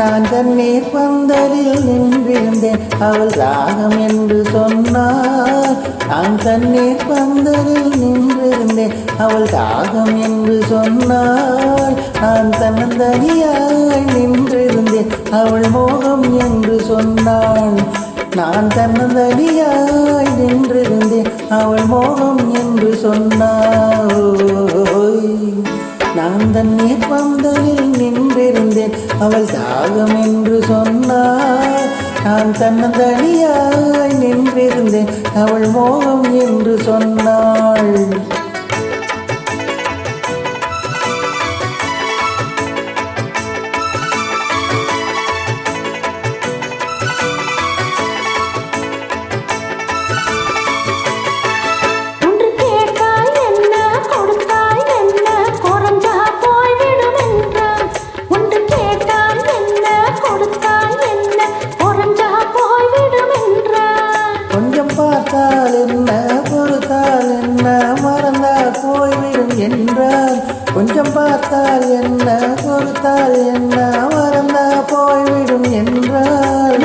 நான் தண்ணீர் பந்தலில் நின்றிருந்தேன், அவள் ராகம் என்று சொன்னாள். நான் தண்ணீர் பந்தலில் நின்றிருந்தேன், அவள் ராகம் என்று சொன்னாள். நான் தன்னந்தனியாய் நின்றிருந்தேன், அவள் மோகம் என்று சொன்னாள். நான் தன்னந்தனியாய் நின்றிருந்தேன், அவள் மோகம் என்று சொன்னாள். நான் தண்ணீர் பந்தலில் நின்றிருந்தேன், அவள் தாகம் என்று சொன்னாள். நான் தன்னந்தனியாய் நின்றிருந்தேன், அவள் மோகம் என்று சொன்னாள். பார்த்தால் என்ன, பொறுத்தால் என்ன, மறந்தால் போய்விடும் என்றால். கொஞ்சம் பார்த்தால் என்ன, பொறுத்தால் என்ன, மறந்தால் போய்விடும் என்றால்.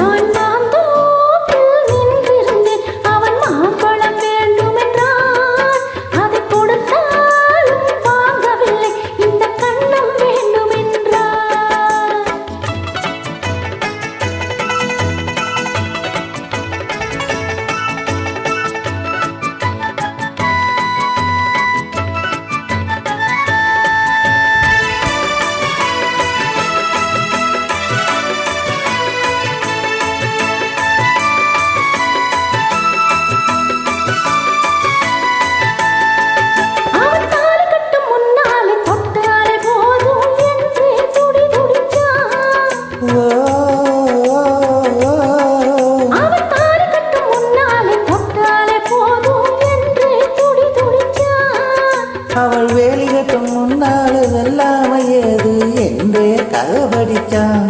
அவள் வேலி கட்டும் முன்னாலே வெல்லாமை ஏது என்றே கதை படித்தான்.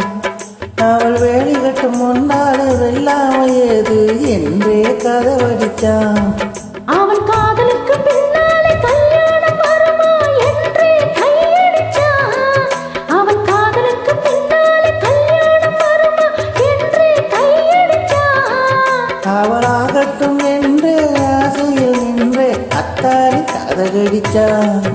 அவள் வேலி கட்டும் முன்னாலே வெல்லாமை ஏது என்றே கதை படித்தான். அவன் காதலுக்கு பின்னாலே கல்யாணம் வருமா என்றே கையடிச்சான். அவன் காதலுக்கு பின்னாலே கல்யாணம் வருமா என்றே கையடிச்சான். அவளாகட்டும் என்று ஆசையில் நின்றே அத்தாரி கதை கடிச்சான்.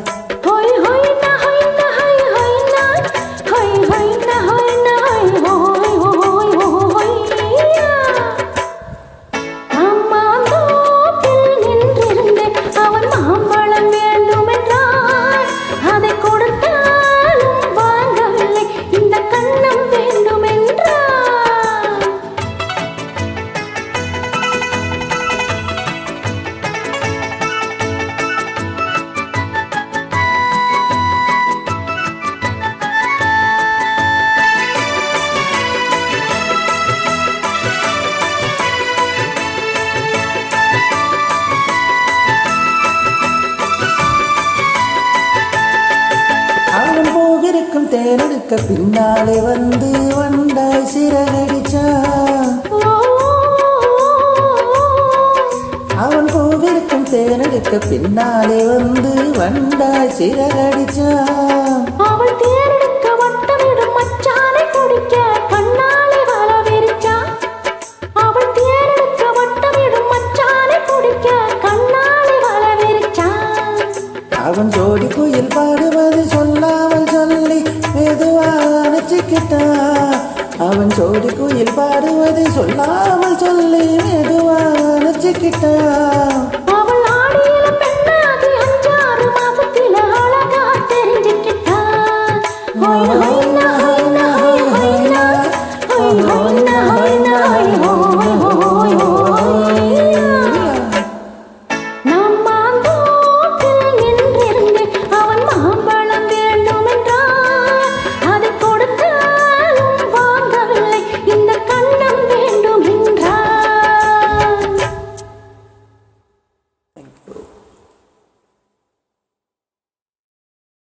தேனெடுக்க பின்னாலே வந்து வண்டாய் சிறகடிச்சான். அவன் பூவிருக்கும் தேனெடுக்க பின்னாலே வந்து வண்டாய் சிறகடிச்சான். அவள் தேனெடுக்க வட்டமிடும் மச்சானை குடிக்க கண்ணாலே வல விரிச்சான். அவள் தேனெடுக்க வட்டமிடும் மச்சானை குடிக்க கண்ணாலே வல விரிச்சான். அவன் ஜோடி குயில் பாடுவது சொல்லாமல் சொல்லி மெதுவாக அணைச்சிக்கிட்டான். அவன் ஜோடி குயில் பாடுவது சொல்லாமல் சொல்லி மெதுவாக அணைச்சிக்கிட்டான்.